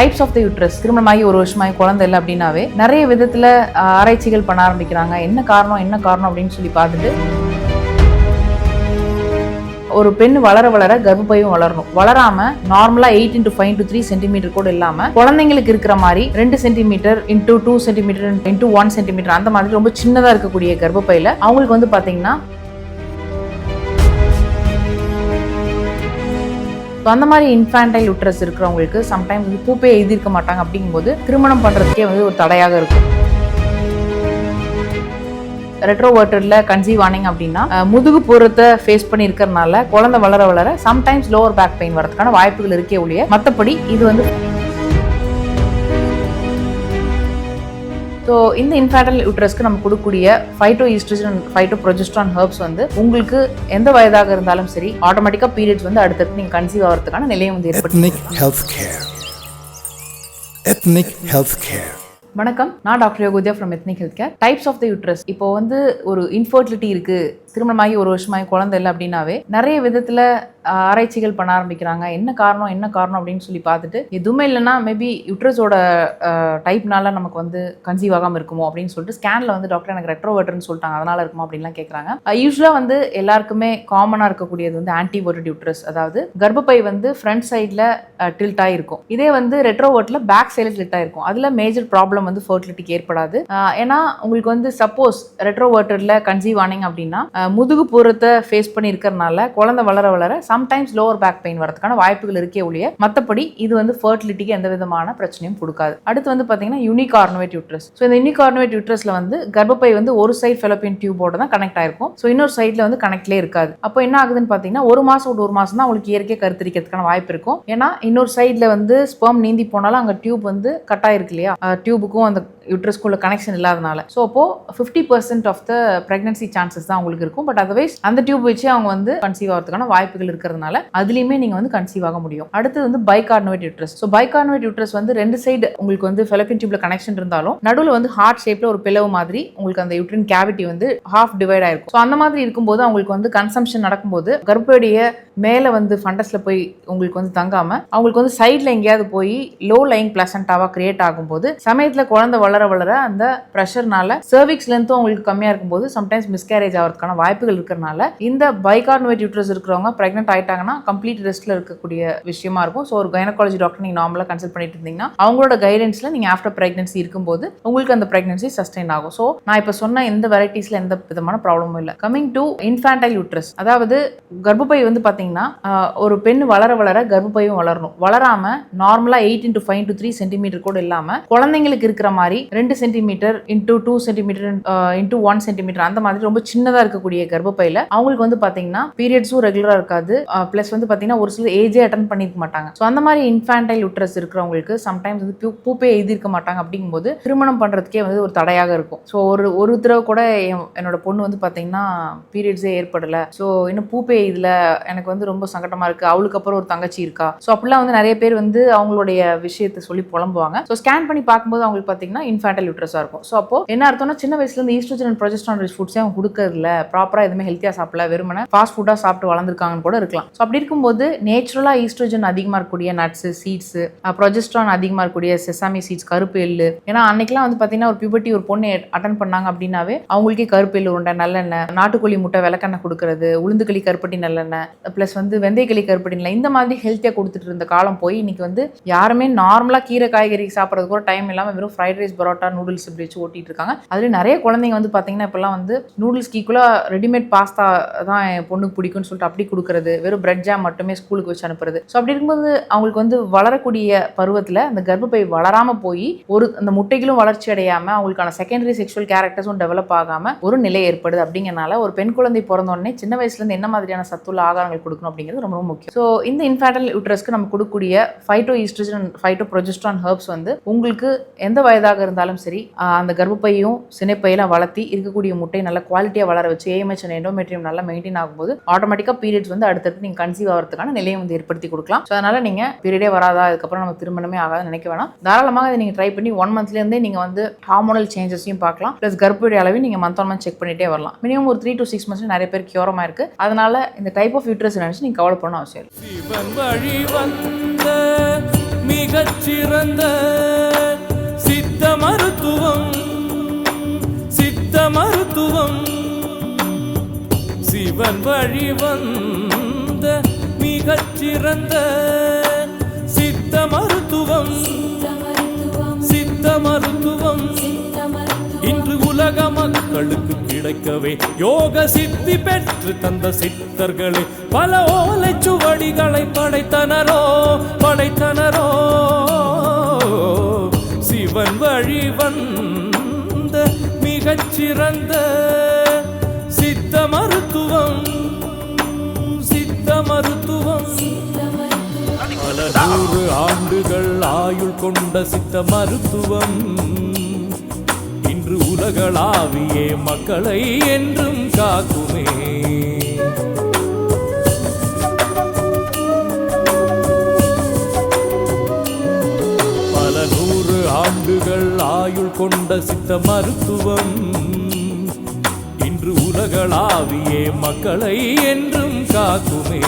Types of the uterus திருமணமாகி ஒரு வருஷமாகி குழந்தை இல்லை அப்படின்னாவே நிறைய விதத்துல ஆராய்ச்சிகள் பண்ண ஆரம்பிக்கிறாங்க. என்ன காரணம் அப்படின்னு சொல்லி பார்த்துட்டு ஒரு பெண் வளர வளர கர்ப்பப்பையும் வளரணும். வளராம நார்மலா 8 into 5 into 3 சென்டிமீட்டர் கூட இல்லாம குழந்தைங்களுக்கு இருக்கிற மாதிரி 2 centimetre into 2 centimetre into 1 centimetre அந்த மாதிரி ரொம்ப சின்னதா இருக்கக்கூடிய கர்ப்பப்பையில அவங்களுக்கு வந்து பாத்தீங்கன்னா அந்த மாதிரி இன்ஃபான்டைல் யூட்ரஸ் இருக்கிறவங்களுக்கு சம்டைம்ஸ் வந்து பூப்பே எழுதியிருக்க மாட்டாங்க. அப்படிங்கும்போது திருமணம் பண்றதுக்கே வந்து ஒரு தடையாக இருக்கும். ரெட்ரோவர்ட்டர்ல கன்சீவ் ஆனிங் அப்படின்னா முதுகு பூரத்தை ஃபேஸ் பண்ணி இருக்கிறதுனால குழந்தை வளர வளர சம்டைம்ஸ் லோவர் பேக் பெயின் வரதுக்கான வாய்ப்புகள் இருக்கே ஒழிய மற்றபடி இது வந்து ஸோ இந்த இன்ஃபான்டைல் யூட்ரஸ்க்கு நம்ம கொடுக்கக்கூடிய ஃபைட்டோஈஸ்ட்ரோஜன் ஃபைட்டோப்ரொஜெஸ்ட்ரான் ஹெர்ப்ஸ் வந்து உங்களுக்கு எந்த வயதாக இருந்தாலும் சரி ஆட்டோமேட்டிக்காக பீரியட்ஸ் வந்து அடுத்தடுத்து நீங்கள் கன்சீவ் ஆகிறதுக்கான நிலையம் வந்து ஏற்படுத்தும். வணக்கம், நான் டாக்டர் யோகோத்யா from ethnic health care. Types of the uterus. இப்போ வந்து ஒரு இன்ஃபர்டிலிட்டி இருக்கு, திருமணமாகி ஒரு வருஷமாகி குழந்தை இல்லை அப்படின்னாவே நிறைய விதத்துல ஆராய்ச்சிகள் பண்ண ஆரம்பிக்கிறாங்க. என்ன காரணம் அப்படின்னு சொல்லி பார்த்துட்டு எதுவுமே இல்லைன்னா மேபி யூட்ரஸோட டைப்னால நமக்கு வந்து கன்சீவ் ஆகாமல் இருக்குமோ அப்படின்னு சொல்லிட்டு ஸ்கேன்ல வந்து டாக்டர் எனக்கு ரெட்ரோவர்ட்டர்னு சொல்லிட்டாங்க, அதனால இருக்குமோ அப்படின்லாம் கேட்குறாங்க. யூஸ்வலாக வந்து எல்லாருக்குமே காமனாக இருக்கக்கூடியது வந்து ஆன்டிவர்ட்டட் யூட்ரஸ், அதாவது கர்ப்பப்பை வந்து ஃப்ரண்ட் சைடில் டில்ட் ஆகிருக்கும். இதே வந்து ரெட்ரோவர்ட்டில் பேக் சைடில் டில்ட் ஆகிருக்கும். அதில் மேஜர் ப்ராப்ளம் வந்து ஃபர்டிலிட்டிக்கு ஏற்படாது. ஏன்னா உங்களுக்கு வந்து சப்போஸ் ரெட்ரோவர்ட்டர்ல கன்சீவ் ஆனிங் அப்படின்னா முதுகு பூரத்தை ஃபேஸ் பண்ணி இருக்கிறதுனால குழந்தை வளர வளர சம்டைம்ஸ் லோவர் பேக் பெயின் வரதுக்கான வாய்ப்புகள் இருக்கே ஒழிய மற்றபடி இது வந்து ஃபர்டிலிட்டிக்கு எந்த விதமான பிரச்சனையும் கொடுக்காது. அடுத்து வந்து பார்த்தீங்கன்னா யூனிகார்னுவேட் யூட்ரஸ். ஸோ இந்த யூனிகார்னுவேட் யூட்ரஸ்ல வந்து கர்ப்பப்பை வந்து ஒரு சைடு ஃபெலோப்பியன் டியூபோட தான் கனெக்ட் ஆயிருக்கும். ஸோ இன்னொரு சைட்ல வந்து கனெக்ட்லேயே இருக்காது. அப்போ என்ன ஆகுதுன்னு பார்த்தீங்கன்னா ஒரு மாசம் தான் உங்களுக்கு இயற்கையாக கருத்தரிக்கிறதுக்கான வாய்ப்பு இருக்கும். ஏன்னா இன்னொரு சைட்ல வந்து ஸ்பெர்ம் நீந்தி போனாலும் அங்கே டியூப் வந்து கட் ஆயிருக்கு இல்லையா, டியூபுக்கும் அந்த யூட்ரஸ்குள்ள கனெக்ஷன் இல்லாதனால. ஸோ அப்போ 50% ஆஃப் த பிரெக்னன்சி சான்சஸ் தான் உங்களுக்கு இருக்கும். பட் அதர்வைஸ் அந்த டியூப் வச்சு அவங்க வந்து கன்சீவ் ஆகிறதுக்கான வாய்ப்புகள் இருக்கிறதுனால அதுலயுமே நீங்க வந்து கன்சீவ் ஆக முடியும். அடுத்து வந்து bicornuate uterus. So bicornuate uterus வந்து ரெண்டு சைடு உங்களுக்கு வந்து ஃபெலோப்பியன் டியூப்ல கனெக்ஷன் இருந்தாலும் நடுவில் வந்து ஹார்ட் ஷேப்ல ஒரு பிளவு மாதிரி உங்களுக்கு அந்த யூட்ரின் கேவிட்டி வந்து ஹாஃப் டிவைட் ஆயிருக்கும். ஸோ அந்த மாதிரி இருக்கும்போது அவங்களுக்கு வந்து கன்சம்ஷன் நடக்கும்போது கர்ப்பப்பையுடைய மேல வந்து ஃபண்டஸ்ல போய் உங்களுக்கு வந்து தங்காம அவங்களுக்கு வந்து சைட்ல எங்கேயாவது போய் லோ லைங் பிளசண்டாவா கிரியேட் ஆகும்போது சமயத்துல குழந்தை வளர வளர அந்த ப்ரெஷர்னால சர்விக்ஸ் லென்த்தும் உங்களுக்கு கம்மியா இருக்கும்போது சம்டைம்ஸ் மிஸ்கேரேஜ் ஆகிறதுக்கான வாய்ப்புகள் இருக்கிறதுனால இந்த பைகார்னுவேட் யூட்ரஸ் இருக்கிறவங்க பிரெக்னென்ட் ஆயிட்டாங்கன்னா கம்ப்ளீட் ரெஸ்ட்ல இருக்கக்கூடிய விஷயமா இருக்கும். ஸோ ஒரு கைனகாலஜி டாக்டர் நீங்க நார்மலா கன்சல்ட் பண்ணிட்டு இருந்தீங்கன்னா அவங்களோட கைடன்ஸ்ல நீங்க ஆஃப்டர் பிரெக்னன்சி இருக்கும்போது உங்களுக்கு அந்த பிரெக்னன்சி சஸ்டெயின் ஆகும். ஸோ நான் இப்ப சொன்ன இந்த வெரைட்டிஸ்ல எந்த விதமான ப்ராப்ளமும் இல்லை. கமிங் டு இன்ஃபான்டைல் யூட்ரஸ், அதாவது கர்ப்பப்பை வந்து பாத்தீங்கன்னா ஒரு பெண் வளர வளர கர்ப்பப்பையும் வளரணும். வளராம நார்மலா 8 into 5 into 3 சென்டிமீட்டர் கூட இல்லாம குழந்தைங்களுக்கு இருக்கிற மாதிரி 2 centimetre into 2 centimetre into 1 centimetre அந்த மாதிரி ரொம்ப சின்னதா இருக்கக்கூடிய கர்ப்பப்பையில அவங்களுக்கு வந்து பாத்தீங்கன்னா பீரியட்ஸும் ரெகுலரா இருக்காது. பிளஸ் வந்து பாத்தீங்கன்னா ஒரு சில ஏஜே அட்டன் பண்ணிருக்க மாட்டாங்க. ஸோ அந்த மாதிரி இன்ஃபான்டைல் யூட்ரஸ் இருக்கிறவங்களுக்கு சம்டைம்ஸ் வந்து பூப்பே எழுதியிருக்க மாட்டாங்க. அப்படிங்கும்போது திருமணம் பண்றதுக்கே வந்து ஒரு தடையாக இருக்கும். ஸோ ஒரு தடவை கூட என்னோட பொண்ணு வந்து பாத்தீங்கன்னா பீரியட்ஸே ஏற்படல, ஸோ இன்னும் பூப்பே இதுல எனக்கு வந்து ரொம்ப சங்கடமா இருக்கு, அவளுக்கு அப்புறம் ஒரு தங்கச்சி இருக்கா. ஸோ அப்படிலாம் வந்து நிறைய பேர் வந்து அவங்களுடைய விஷயத்தை சொல்லி புலம்புவாங்க. ஸோ ஸ்கேன் பண்ணி பார்க்கும்போது அவங்களுக்கு பாத்தீங்கன்னா இன்ஃபான்டைல் யூட்ரஸா இருக்கும். ஸோ அப்போ என்ன அர்த்தம்னா சின்ன வயசுல இருந்து ஈஸ்ட்ரோஜன் அண்ட் ப்ரொஜெஸ்டரான் ரிச் ஃபுட்ஸே அவங்க கொடுக்கறதில்ல, ப்ராப்பரா எதுவுமே ஹெல்த்தியா சாப்பிடல, வெறுமனே ஃபாஸ்ட் ஃபுட்டா சாப்பிட்டு வளர்ந்துருக்காங்கன்னு கூட இருக்கலாம். ஸோ அப்படி இருக்கும்போது நேச்சுரலா ஈஸ்ட்ரோஜன் அதிகமா இருக்கக்கூடிய நட்ஸ், சீட்ஸ், ப்ரொஜெஸ்ட்ரான் அதிகமா இருக்கக்கூடிய செசாமி சீட்ஸ், கருப்பு எள்ளு. ஏன்னா அன்னைக்கெல்லாம் வந்து பாத்தீங்கன்னா ஒரு பியூபர்ட்டி ஒரு பொண்ணு அட்டன் பண்ணாங்க அப்படின்னாவே அவங்களுக்கே கருப்பு எள்ளு உருண்டை, நல்லெண்ணெய், நாட்டுக்கோழி முட்டை விளக்கெண்ணெய் கொடுக்கறது, உளுந்துக்களி கருப்பட்டி நல்லெண்ணெய், பிளஸ் வந்து வெந்தயக்களி கருப்பட்டி நல்ல, இந்த மாதிரி ஹெல்த்தியா கொடுத்துட்டு இருந்த காலம் போய் இன்னைக்கு வந்து யாருமே நார்மலா கீரை காய்கறி சாப்பிட்றது கூட டைம் இல்லாம வெறும் ஃப்ரைட் ரைஸ், பரோட்டா, நூடுல்ஸ் இப்படி வச்சு ஓட்டிட்டு இருக்காங்க. அதுல நிறைய குழந்தைங்க வந்து பாத்தீங்கன்னா இப்பெல்லாம் வந்து நூடுல்ஸ் ஈக்குவலா ரெடிமேட் பாஸ்தா தான் என் பொண்ணுக்கு பிடிக்கும்னு சொல்லிட்டு அப்படி கொடுக்கறது, வெறும் பிரெட் ஜாம் மட்டுமே ஸ்கூலுக்கு வச்சு அனுப்புறது. ஸோ அப்படி இருக்கும்போது அவங்களுக்கு வந்து வளரக்கூடிய பருவத்துல அந்த கர்ப்பப்பை வளராம போய் ஒரு அந்த முட்டைகளும் வளர்ச்சி அடையாம அவங்களுக்கான செகண்டரி செக்ஷுவல் கேரக்டர்ஸும் டெவலப் ஆகாம ஒரு நிலை ஏற்படுது. அப்படிங்கறனால ஒரு பெண் குழந்தை பிறந்த உடனே சின்ன வயசுல இருந்து என்ன மாதிரியான சத்துள்ள ஆகாரங்கள் கொடுக்கணும் அப்படிங்கிறது ரொம்ப முக்கியம். ஸோ இந்த இன்ஃபான்டைல் யூட்ரஸ்க்கு நம்ம கொடுக்கக்கூடிய ஃபைட்டோஈஸ்ட்ரோஜன் ஃபைட்டோப்ரொஜெஸ்ட்ரான் ஹெர்ப்ஸ் வந்து உங்களுக்கு எந்த வயதாக இருந்தாலும் சரி அந்த கர்ப்பப்பையும் சினைப்பையெல்லாம் வளர்த்தி இருக்கக்கூடிய முட்டை நல்ல குவாலிட்டியா வளர வச்சு ஏஎம்ஹெச் அண்ட் எண்டோமெட்ரியம் நல்லா மெயின்டைன் ஆகும்போது ஆட்டோமேட்டிக்கா பீரியட்ஸ் வந்து அடுத்தடுத்து நீங்க கன்சீவ் ஆகிறதுக்கான நிலையம் வந்து ஏற்படுத்தி கொடுக்கலாம். ஸோ அதனால நீங்க பீரியடே வராதா, அதுக்கப்புறம் நம்ம திருமணமே ஆகாது நினைக்க வேணாம். தாராளமாக இதை நீங்க ட்ரை பண்ணி 1 monthல இருந்தே நீங்க வந்து ஹார்மோனல் சேஞ்சஸையும் பார்க்கலாம். பிளஸ் கர்ப்பப்பை அளவையும் நீங்க மந்த் ஆன் மந்த் செக் பண்ணிட்டே வரலாம். மினிமம் ஒரு 3 to 6 months நிறைய பேர் கியூரமா இருக்கு. அதனால இந்த டைப் ஆஃப் யூட்ரஸ் நினைச்சு நீங்க கவலை பண்ண அவசியம் இல்லை. மிகச்சிறந்த சித்த மருத்துவம் சித்த மருத்துவம் சிவன் வழி வந்த மிகச்சிறந்த சித்த மருத்துவம் சித்த மருத்துவம் இன்று உலக மக்களுக்கு கிடைக்கவே யோக சித்தி பெற்று தந்த சித்தர்களே பல ஓலைச்சுவடிகளை படைத்தனரோ படைத்தனரோ சிவன் வழி வந்த மிகச்சிறந்த சித்த மருத்துவம் சித்த மருத்துவம் பல 100 ஆண்டுகள் ஆயுள் கொண்ட சித்த மருத்துவம் இன்று உலகளாவியே மக்களை என்றும் காக்குமே. பல 100 ஆண்டுகள் ஆயுள் கொண்ட சித்த மருத்துவம் இன்று உலகளாவியே மக்களை என்றும் காக்குமே.